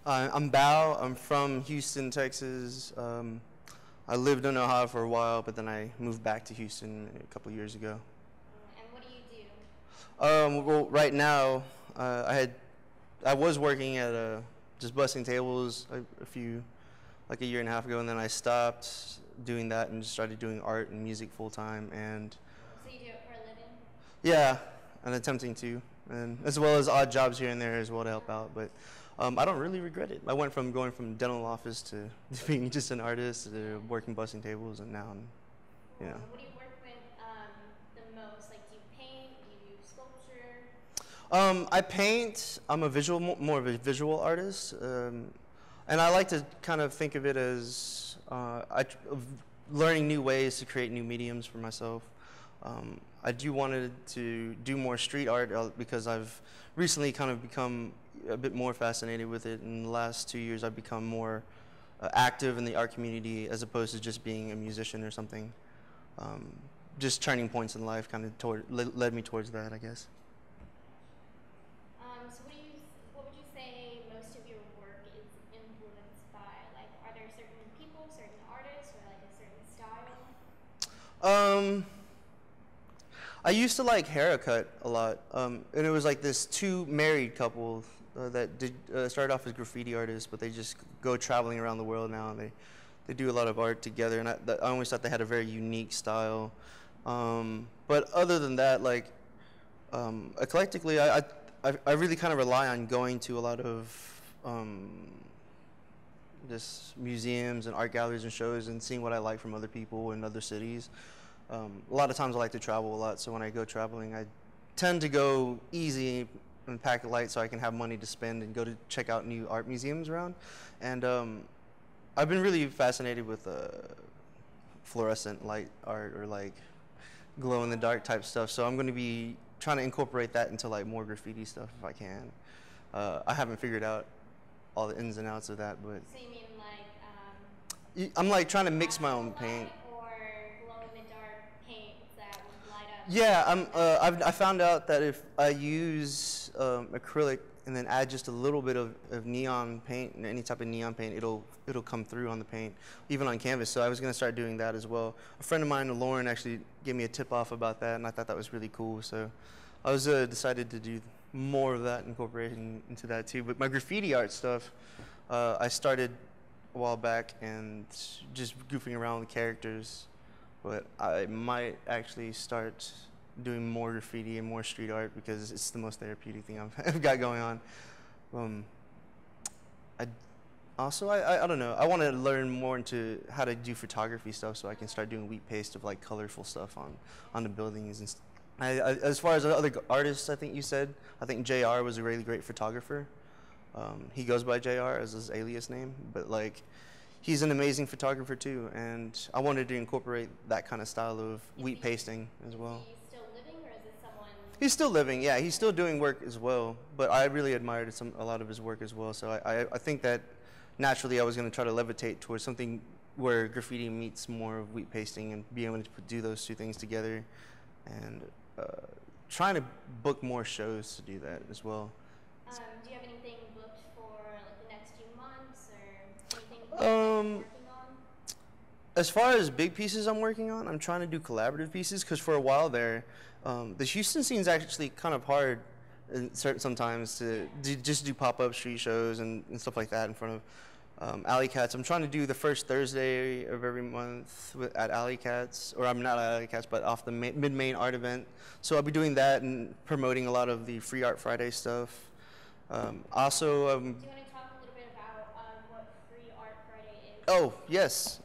I'm Bao. I'm from Houston, Texas. I lived in Ohio for a while, but then I moved back to Houston a couple years ago. And what do you do? Well, right now, I was working at just bussing tables like a year and a half ago, and then I stopped doing that and just started doing art and music full time. And So you do it for a living? yeah, and attempting to, and as well as odd jobs here and there as well to help out. But I don't really regret it. I went from going from dental office to being just an artist to working busing tables, and now Cool. So what do you work with the most? Like, do you paint? Do you do sculpture? I paint. I'm more of a visual artist, and I like to kind of think of it as of learning new ways to create new mediums for myself. I do wanted to do more street art because I've recently kind of become a bit more fascinated with it. In the last 2 years, I've become more active in the art community as opposed to just being a musician or something. Just turning points in life kind of led me towards that, I guess. So what would you say most of your work is influenced by? Like, are there certain people, certain artists, or like a certain style? I used to like Haircut a lot, and it was like this two married couple that started off as graffiti artists, but they just go traveling around the world now, and they do a lot of art together, and I always thought they had a very unique style. But other than that, like eclectically, I really kind of rely on going to a lot of just museums and art galleries and shows and seeing what I like from other people in other cities. A lot of times I like to travel a lot, so when I go traveling, I tend to go easy and pack light so I can have money to spend and go to check out new art museums around. And I've been really fascinated with fluorescent light art or like glow in the dark type stuff, so I'm going to be trying to incorporate that into like more graffiti stuff if I can. I haven't figured out all the ins and outs of that, but So you mean like I'm like trying to mix my own paint. or glow in the dark paints that would light up? Yeah, I found out that if I use acrylic and then add just a little bit of neon paint, any type of neon paint, it'll come through on the paint, even on canvas. So I was gonna start doing that as well. A friend of mine, Lauren, actually gave me a tip off about that, and I thought that was really cool. So I was decided to do more of that, incorporating into that too. But my graffiti art stuff, I started a while back and just goofing around with characters. But I might actually start doing more graffiti and more street art because it's the most therapeutic thing I've got going on. I don't know. I want to learn more into how to do photography stuff so I can start doing wheat paste of like colorful stuff on the buildings. And as far as other artists, I think you said, I think JR was a really great photographer. He goes by JR as his alias name, but like he's an amazing photographer too, and I wanted to incorporate that kind of style of wheat pasting as well. Is he still living, or is it someone? He's still living, yeah. He's still doing work as well, but I really admired a lot of his work as well. So I think that naturally I was going to try to levitate towards something where graffiti meets more of wheat pasting and be able to do those two things together, and trying to book more shows to do that as well. Do you have anything booked for like the next few months, or anything you're working on? As far as big pieces I'm working on, I'm trying to do collaborative pieces because for a while there, the Houston scene is actually kind of hard sometimes to just do pop-up street shows and stuff like that in front of Alley Cats. I'm trying to do the first Thursday of every month at Alley Cats, or I'm not at Alley Cats, but off the Mid-Main art event. So I'll be doing that and promoting a lot of the Free Art Friday stuff. Also, Do you want to talk a little bit about what Free Art Friday is? oh, yes.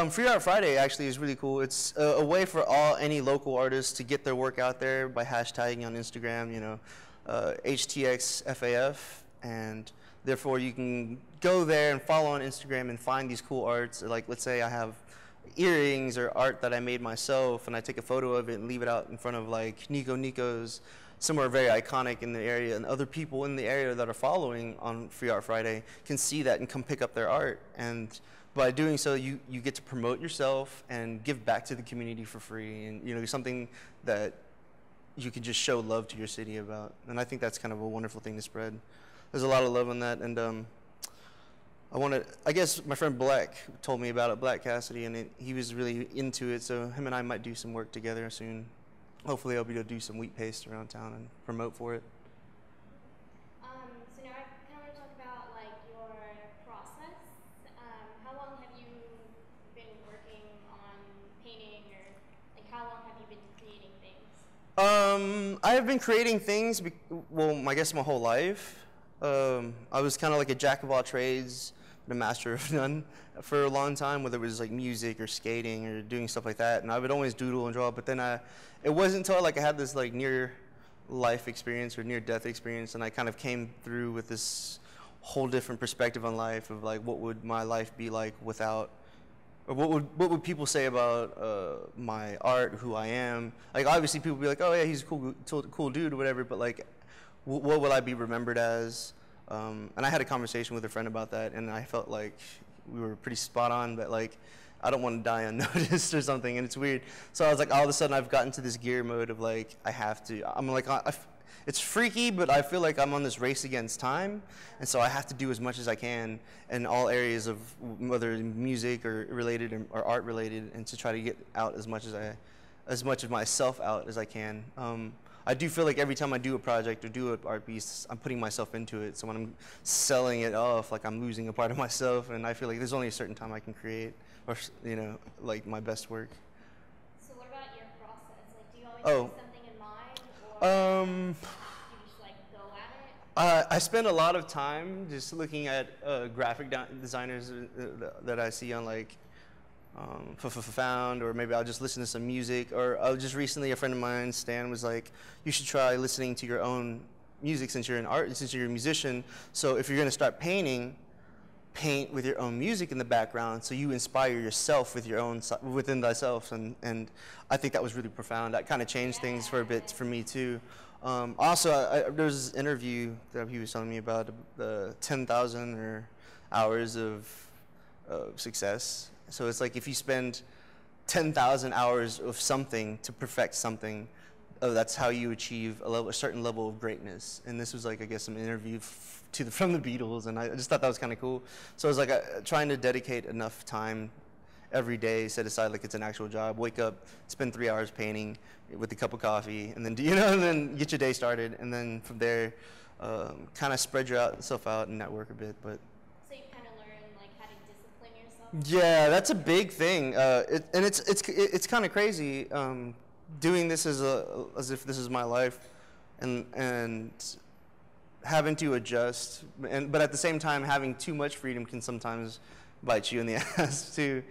Free Art Friday actually is really cool. It's a way for any local artists to get their work out there by hashtagging on Instagram, you know, HTXFAF, and therefore you can go there and follow on Instagram and find these cool arts. Like, let's say I have earrings or art that I made myself, and I take a photo of it and leave it out in front of like Nico's, somewhere very iconic in the area, and other people in the area that are following on Free Art Friday can see that and come pick up their art. And by doing so, you get to promote yourself and give back to the community for free, and you know, something that you can just show love to your city about. And I think that's kind of a wonderful thing to spread. There's a lot of love in that, and I guess my friend Black told me about it, Black Cassidy, and he was really into it, so him and I might do some work together soon. Hopefully I'll be able to do some wheat paste around town and promote for it. So now I kind of want to talk about like your process. How long have you been working on painting, or like how long have you been creating things? I have been creating things, well, I guess my whole life. I was kind of like a jack of all trades, but a master of none for a long time, whether it was like music or skating or doing stuff like that. And I would always doodle and draw, but then it wasn't until like I had this like near life experience or near death experience, and I kind of came through with this whole different perspective on life of like what would my life be like without, or what would people say about my art, who I am. Like obviously people would be like, oh yeah, he's a cool dude or whatever, but like what will I be remembered as? And I had a conversation with a friend about that, and I felt like we were pretty spot on, that like I don't want to die unnoticed or something, and it's weird. So I was like, all of a sudden I've gotten to this gear mode of like I have to. I'm like, it's freaky, but I feel like I'm on this race against time, and so I have to do as much as I can in all areas of whether music or related or art related, and to try to get out as much of myself out as I can. I do feel like every time I do a project or do an art piece, I'm putting myself into it. So when I'm selling it off, like I'm losing a part of myself, and I feel like there's only a certain time I can create, or like my best work. So what about your process? Like, do you always have something in mind, or you just like go at it? I spend a lot of time just looking at graphic designers that I see on like found, or maybe I'll just listen to some music, or just recently a friend of mine, Stan, was like, you should try listening to your own music since you're a musician. So if you're going to start painting, paint with your own music in the background, so you inspire yourself with your own within thyself. And I think that was really profound. That kind of changed things for a bit for me too. Also, there was this interview that he was telling me about the 10,000 hours of success. So it's like if you spend 10,000 hours of something to perfect something, that's how you achieve a certain level of greatness. And this was like, I guess, some interview from the Beatles, and I just thought that was kind of cool. So I was like trying to dedicate enough time every day, set aside like it's an actual job, wake up, spend 3 hours painting with a cup of coffee, and then and then get your day started, and then from there, kind of spread yourself out and network a bit, but. Yeah, that's a big thing, and it's kind of crazy doing this as if this is my life, and having to adjust, but at the same time having too much freedom can sometimes bite you in the ass too,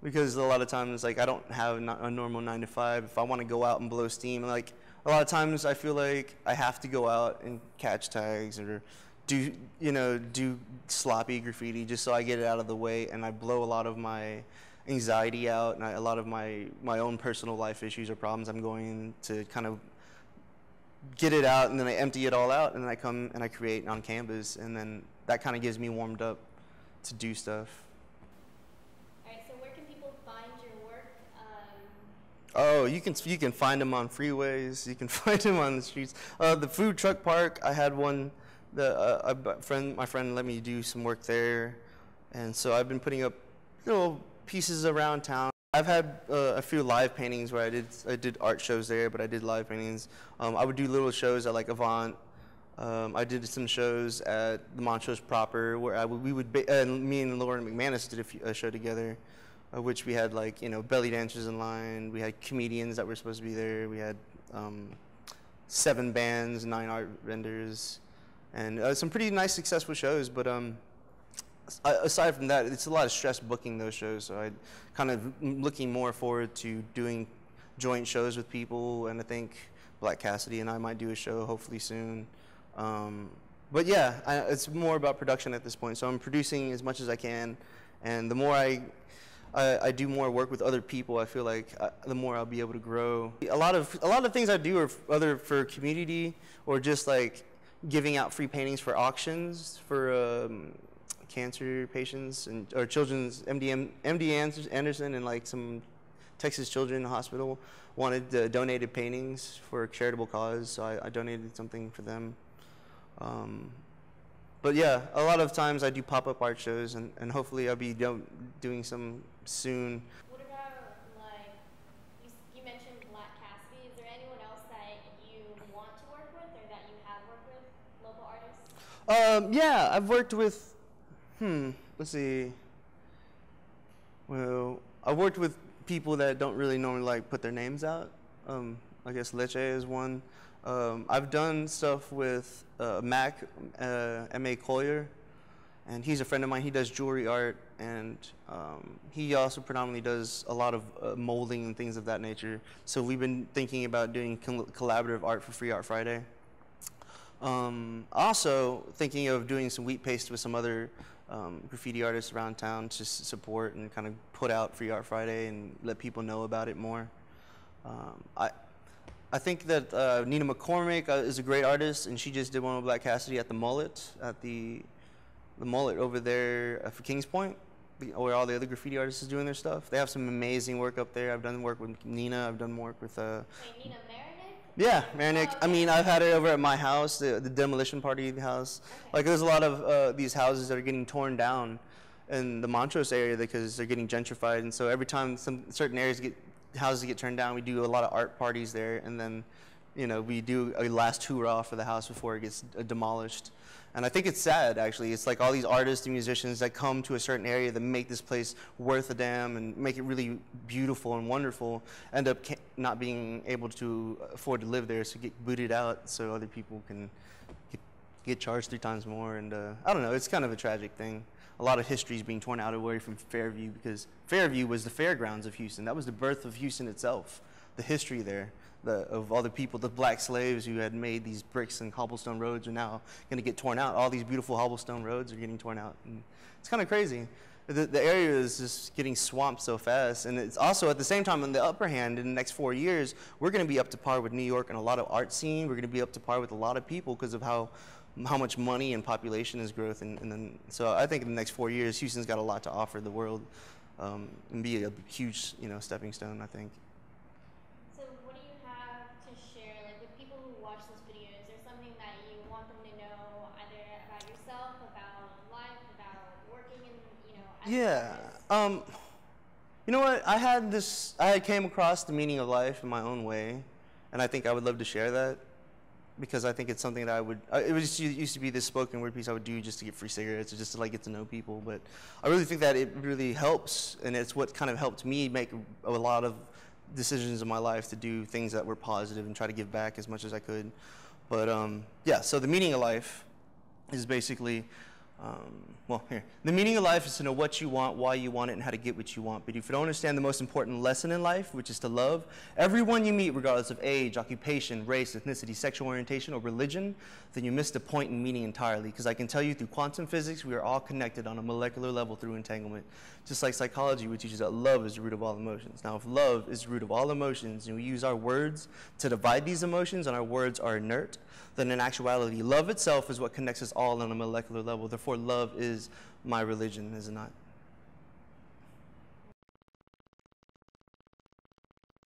because a lot of times like I don't have a normal 9 to 5. If I want to go out and blow steam, like a lot of times I feel like I have to go out and catch tags or do sloppy graffiti just so I get it out of the way, and I blow a lot of my anxiety out, and a lot of my own personal life issues or problems I'm going to kind of get it out, and then I empty it all out, and then I come and I create on canvas, and then that kind of gives me warmed up to do stuff. All right, so where can people find your work? Oh, you can find them on freeways. You can find them on the streets. The food truck park, I had one. My friend let me do some work there, and so I've been putting up little pieces around town. I've had a few live paintings where I did art shows there, but I did live paintings. I would do little shows at like Avant. I did some shows at the Montrose proper, where me and Lauren McManus did a show together, which we had like belly dancers in line. We had comedians that were supposed to be there. We had 7 bands, 9 art vendors. And some pretty nice, successful shows, but aside from that, it's a lot of stress booking those shows, so I kind of looking more forward to doing joint shows with people, and I think Black Cassidy and I might do a show hopefully soon. But yeah, it's more about production at this point, so I'm producing as much as I can, and the more I do more work with other people, I feel like the more I'll be able to grow. A lot of things I do are for community, or just like giving out free paintings for auctions for cancer patients or children's MD Anderson and like some Texas Children's Hospital wanted donated paintings for a charitable cause, so I donated something for them. But yeah, a lot of times I do pop-up art shows, and hopefully I'll be doing some soon. What about, like, you mentioned Black Cassidy. Is there anyone else that you want to work with or that you have worked with, local artists? Yeah, I've worked with, let's see. Well, I've worked with people that don't really normally like put their names out. I guess Leche is one. I've done stuff with Mac, M.A. Collier, and he's a friend of mine. He does jewelry art, and he also predominantly does a lot of molding and things of that nature. So we've been thinking about doing collaborative art for Free Art Friday. Also thinking of doing some wheat paste with some other graffiti artists around town to support and kind of put out Free Art Friday and let people know about it more. I think that Nina McCormick is a great artist, and she just did one with Black Cassidy at the Mullet, at the Mullet over there for Kings Point, where all the other graffiti artists is doing their stuff. They have some amazing work up there. I've done work with Nina. I've done work with Wait, Nina Merenick? yeah, Merenick. I mean, I've had it over at my house, the demolition party house. Okay. Like, there's a lot of these houses that are getting torn down in the Montrose area because they're getting gentrified, and so every time some certain houses get turned down, we do a lot of art parties there, and then, you know, we do a last hurrah for the house before it gets demolished. And I think it's sad, actually. It's like all these artists and musicians that come to a certain area that make this place worth a damn and make it really beautiful and wonderful end up not being able to afford to live there, so get booted out so other people can get charged 3 times more. And I don't know, it's kind of a tragic thing. A lot of history is being torn out away from Fairview, because Fairview was the fairgrounds of Houston. That was the birth of Houston itself. The history there, of all the people, the black slaves who had made these bricks and cobblestone roads are now going to get torn out. All these beautiful cobblestone roads are getting torn out. And it's kind of crazy. The area is just getting swamped so fast. And it's also, at the same time, on the upper hand, in the next 4 years, we're going to be up to par with New York and a lot of art scene. We're going to be up to par with a lot of people because of how much money and population is growth, and then so I think in the next 4 years, Houston's got a lot to offer the world, and be a huge, stepping stone, I think. So what do you have to share, like, with people who watch this video? Is there something that you want them to know, either about yourself, about life, about working in, as Yeah. an artist? You know what? I came across the meaning of life in my own way, and I think I would love to share that, because I think it's something that it used to be this spoken word piece I would do just to get free cigarettes or just to, like, get to know people. But I really think that it really helps, and it's what kind of helped me make a lot of decisions in my life to do things that were positive and try to give back as much as I could. But yeah, so the meaning of life is basically, the meaning of life is to know what you want, why you want it, and how to get what you want. But if you don't understand the most important lesson in life, which is to love everyone you meet, regardless of age, occupation, race, ethnicity, sexual orientation, or religion, then you miss the point and meaning entirely. Because I can tell you, through quantum physics, we are all connected on a molecular level through entanglement. Just like psychology, which teaches that love is the root of all emotions. Now, if love is the root of all emotions, and we use our words to divide these emotions, and our words are inert, then in actuality, love itself is what connects us all on a molecular level. Therefore, love is my religion, is it not?